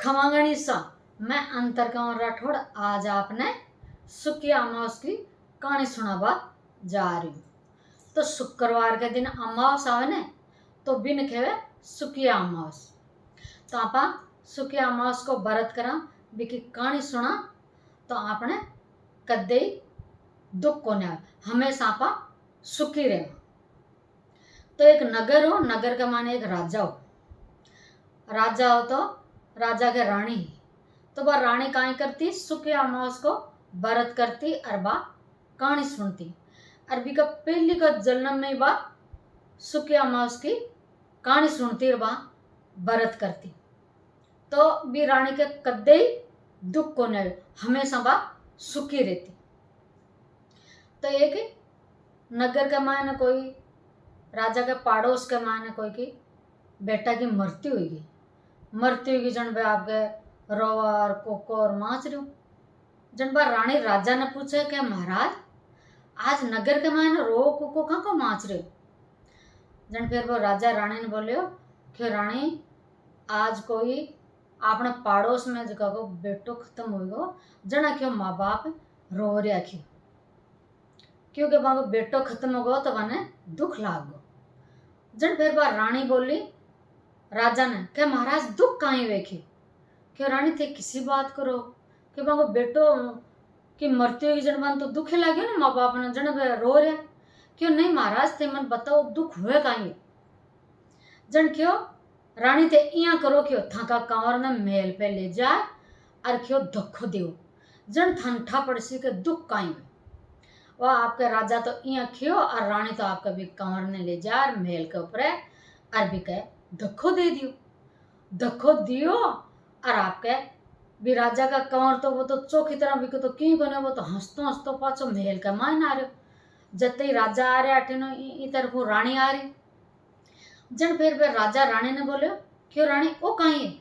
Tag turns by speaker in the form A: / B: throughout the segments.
A: खमागणी सा मैं अंतर कंवर राठौड़ आज आपने सुखी अमावस की कहानी सुनावा जा रही हूँ। तो शुक्रवार के दिन अमावस आवे ने तो बिन खेवे सुखी अमावस। तो आपा सुखी अमावस को व्रत करा बिकी कहानी सुना तो आपने कदे दुख को न हमेशा आपा सुखी रहे। तो एक नगर हो, नगर के माने एक राजा हो। राजा हो तो राजा के रानी, तो वह रानी काई करती सुखी अमावस को व्रत करती और बा कहानी सुनती। अरबी का पहली का जन्म में बा सुखी अमावस की कहानी सुनती और बा व्रत करती। तो भी रानी के कदे ही दुख को न हमेशा बा सुखी रहती। तो एक नगर के मायने कोई राजा के पड़ोस के मायने कोई की बेटा की मृत्यु हुई जन बे आपके रोवर कोकोर माच रही। जन बा रानी राजा ने पूछे कि महाराज आज नगर के मायने रो कोको कहाँ को माच रहे। जन फिर वो राजा रानी ने बोलियो कि रानी आज कोई अपने पड़ोस में जो को बेटो खत्म हो गयो जना क्यों माँ बाप रो रहा क्यों, क्योंकि वहां बेटो खत्म हो गयो तो वने दुख लाग गो। जन फिर बार रानी बोली राजा ने क्या महाराज दुख कहीं वेखी, क्यों रानी थे किसी बात करो कि वहां बेटो की मृत्यु की जन तो दुख लगे ना माँ बाप ने जन रो रहा क्यों। नहीं महाराज थे मन बताओ दुख हुए कहीं। जन क्यों रानी थे इया करो क्यों थाका कंवर ने मेल पे ले जाए और क्यों धक्को दियो जन ठंठा पड़सी के दुख कहीं। वह आपके राजा तो इया खियो और रानी तो आपका भी कंवर ने ले जा महल के ऊपर और भी कहे धक्को दे दियो और आपके भी राजा का कंवर तो वो तो चौकी तरह भी तो क्यों कोने वो तो हंसतो पाछो महल का मान आ रहे जते ही राजा आ रहे अठेनो तरफ रानी आ रही। जन फिर वे राजा रानी ने बोले क्यों रानी ओ कहीं है।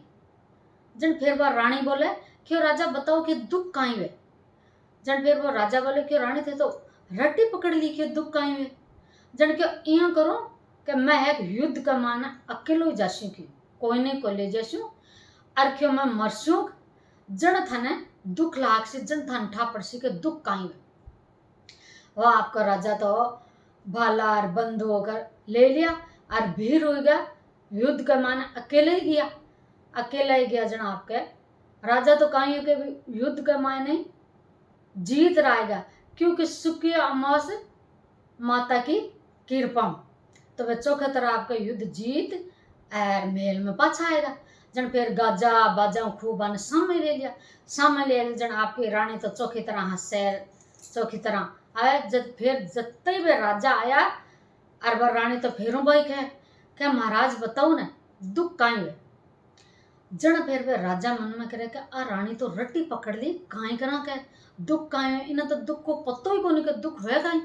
A: जन फिर वह रानी बोले क्यों राजा बताओ कि दुख कहीं है। जन फिर वो राजा बोले क्यों रानी थे तो रट्टी पकड़ ली क्यों दुख कहीं है। जन क्यों इया करो कि मैं एक युद्ध का माना अकेलो ही जासू की कोई नहीं को ले जासू और क्यों मैं मरसू जन थाने दुख लाग से जन थान ठा पड़सी के दुख कहीं है। वह आपका राजा तो भाला और बंद होकर ले लिया और भीड़ हो गया युद्ध का माना अकेले ही गया जन आपके राजा तो कहीं के युद्ध के मायने जीत रहेगा क्योंकि सुखी अमावस माता की कृपा। तो वे चौथे तरह आपका युद्ध जीत और महल में पाछा आएगा। जन फिर गाजा बाजा खूब आने सामने ले लिया जन आपकी रानी तो चौकी तरह हंसैर चौकी तरह आया। जब फिर जत्ते वे राजा आया और वह रानी तो फिर भाई क्या महाराज बताओ ना दुख काई है। जन फिर वे राजा मन में करे आ रानी तो रट्टी पकड़ ली काई करा के दुख काई है। इन्हें तो दुख को पत्तो ही कोनी के दुख हुए काई।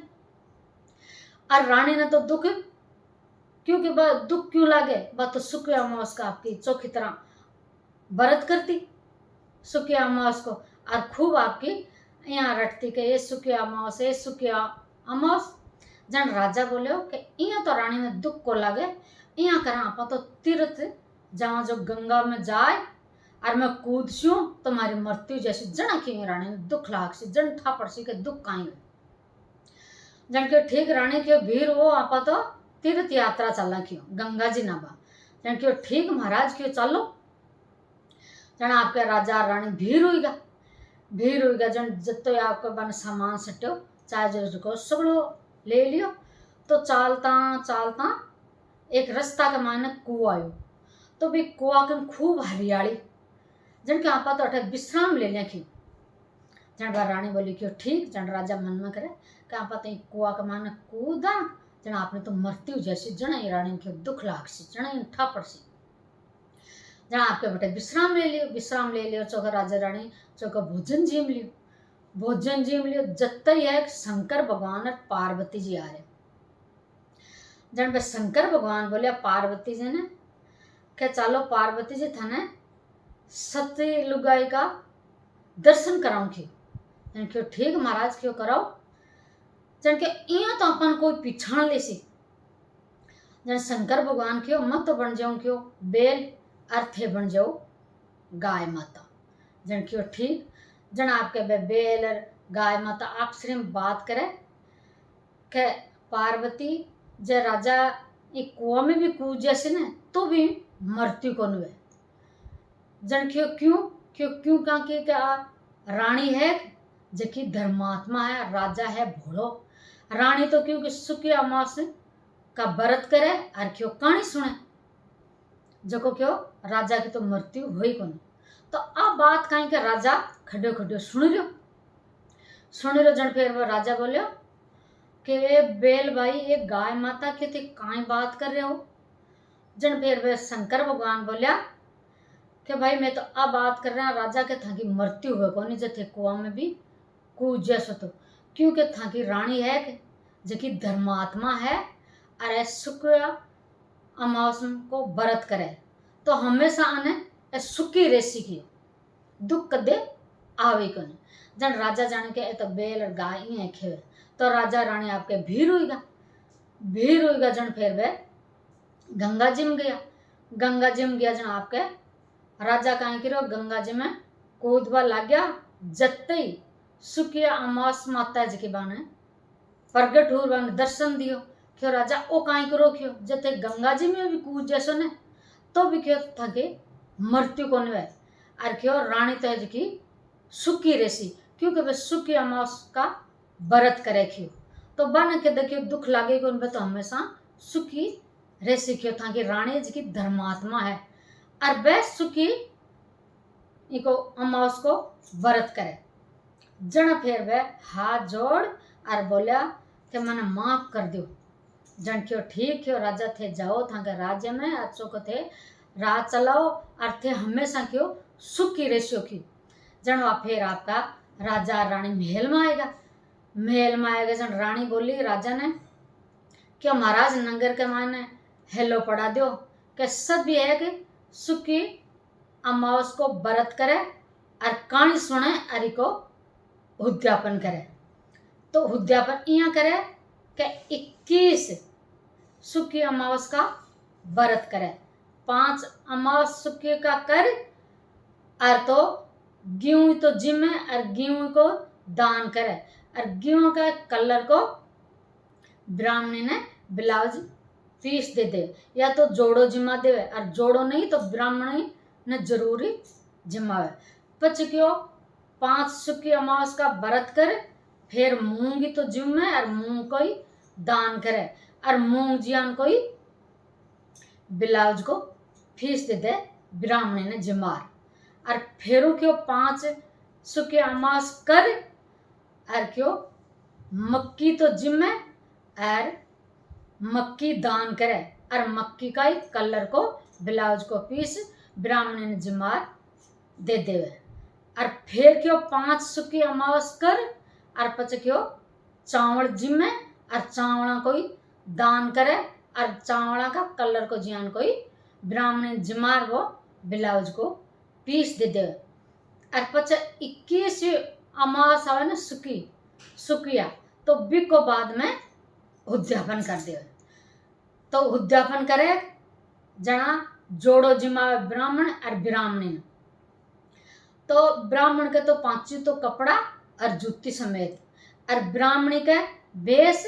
A: और रानी ने तो दुख क्योंकि दुख क्यों लागे बात तो सुखी अमावस का आपकी चौकी तरह व्रत करती सुखी अमावस को और खूब आपकी यहाँ रटती के ये सुखी अमावस। जन राजा बोले कि इया तो रानी ने दुख को लागे इया करा आप तो तीर्थ जहाँ जो गंगा में जाए और मैं कूद सू तुम्हारी मृत्यु जैसी जना की रानी ने दुख लाग सी जन ठा पड़सी के दुख काई। जन के ठीक रानी के भीड़ हो आप तो तीर्थ यात्रा चलना क्यों गंगा जी ना बा जन क्यों ठीक महाराज क्यों चलो। जन आपके राजा रानी भीड़ हुईगा जन जितो आपके बन सामान सट्यो चाहे जो सगड़ो ले लियो। तो चालता एक रास्ता के मायने कुआ आयो। तो भी कुआ के खूब हरियाली जन के आपा तो अठे विश्राम ले लें क्यों। जन बार रानी बोली क्यों ठीक। जन राजा मन में करे कि आपा तो कुआ के मायने कूदा जन आपने तो मृत्यु जैसी जन ही रानी के दुख लाग सी जन ही ठा पड़सी। जन आपके बेटे विश्राम ले लियो चौका राजा रानी चौका भोजन जीम लियो जत्ते ही है शंकर भगवान और पार्वती जी आ रहे। जन पे शंकर भगवान बोलिया पार्वती जी ने क्या चलो पार्वती जी थाने सती लुगाई का दर्शन कराऊं क्यों। क्यों ठीक महाराज क्यों कराओ। जन के इया तो अपन कोई पिछाण ले सी जन शंकर भगवान क्यों मत बन जाऊं क्यों बेल अर्थे बन जाओ गाय माता जन क्यों ठीक जन आपके बेल गाय माता आपसे में बात करे के पार्वती जे राजा एक कुआ में भी कूद जैसे न तो भी मृत्यु को नुए जन क्यों क्यों क्यों क्यों कहा कि क्या रानी है जबकि धर्मात्मा है राजा है भोलो रानी तो क्योंकि सुखी अमास का व्रत करे और क्यों कहानी सुने जको क्यों राजा की तो मृत्यु हुई को तो अब बात कहीं के राजा खड्यो खड्यो सुन लो जन फिर वो राजा बोलियो कि बेल भाई ये गाय माता के थे काई बात कर रहे हो जन फिर वे शंकर भगवान बोलिया कि भाई मैं तो अब बात कर रहा राजा के था की मृत्यु हुए कौन जथे कुआ में भी कूद जैसो तो क्योंकि था की रानी है जबकि धर्मात्मा है अरे शुक्र अमावस को व्रत करे तो हमेशा आने सुखी रेसी की दुख कदे आवे को नहीं जन राजा जान के तो बेल और गाय ही है खेवे तो राजा रानी आपके भीड़ हुईगा जन फिर वे गंगा जी में गया जन आपके राजा कहीं करो गंगा जी में कूदवा लग गया जत्ते ही सुखिया अमावस माता जी के बाने प्रगट हो दर्शन दियो क्यों राजा ओ कहीं करो क्यों जते गंगा जी में भी कूद जैसो ने तो भी क्यों था कि मृत्यु को नहीं और क्यों रानी तो है की सुखी रेसी क्योंकि वे सुखी अमावस का व्रत करे क्यों तो बन के देखियो दुख लागे को उनपे तो हमेशा सुखी रेसी क्यों था कि रानी जी की धर्मात्मा है और वे सुखी इको अमावस को व्रत करे जन फिर वे हाथ जोड़ और बोलिया कि मैंने माफ कर दो जन क्यों ठीक क्यों राजा थे जाओ था के राज्य में अच्छो को थे राज चलाओ और थे हमेशा क्यों सुखी रेशियो की जन वहाँ फिर आपका राजा रानी महल में आएगा जन रानी बोली राजा ने क्या महाराज नगर के माने हेलो पढ़ा दो कि सब ये है कि सुखी अमावस को व्रत करे और कहानी सुने और इको उद्यापन करे तो उद्यापन यहाँ करे कि 21 सुखी अमावस का व्रत करे 5 अमावस सुखी का कर और तो गेहूं तो जिमे और गेहूं को दान करे और गेहूं का कलर को ब्राह्मणी ने ब्लाउज पीस दे या तो जोड़ो जिम्मा दे और जोड़ो नहीं तो ब्राह्मणी ने जरूरी जिम्मावे पच क्यों 5 सुखी अमावस का व्रत करे फिर मूंगी तो जिम्मे और मूंग को ही दान करे और मूंग जियान को ही ब्लाउज को फीस दे ब्राह्मणी ने जिम्मार और फिर क्यों 5 सुखी अमावस कर और क्यों मक्की तो जिम्मे और मक्की दान करे और मक्की का ही कलर को ब्लाउज को पीस ब्राह्मणी ने जिम्मार दे देवे और फिर क्यों 5 सुखी अमावस कर और पच क्यों चावल जिम्मे और चावला को ही दान करे और चावला का कलर को जियान को ही ब्राह्मणी जिमार वो ब्लाउज को पीस दे देवे और पच 21 अमावस आवे ना सुखिया तो बिको बाद में उद्यापन कर दे तो उद्यापन करे जना जोड़ो जिम्मा ब्राह्मण और ब्राह्मणी तो ब्राह्मण के तो 5 तो कपड़ा और जूती समेत और ब्राह्मणी के बेस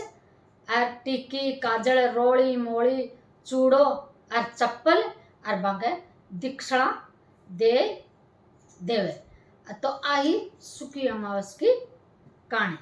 A: और टिक्की काजल रोड़ी मोड़ी चूड़ो और चप्पल और बाके दीक्षणा देवे तो आई सुखी अमावस की कहानी।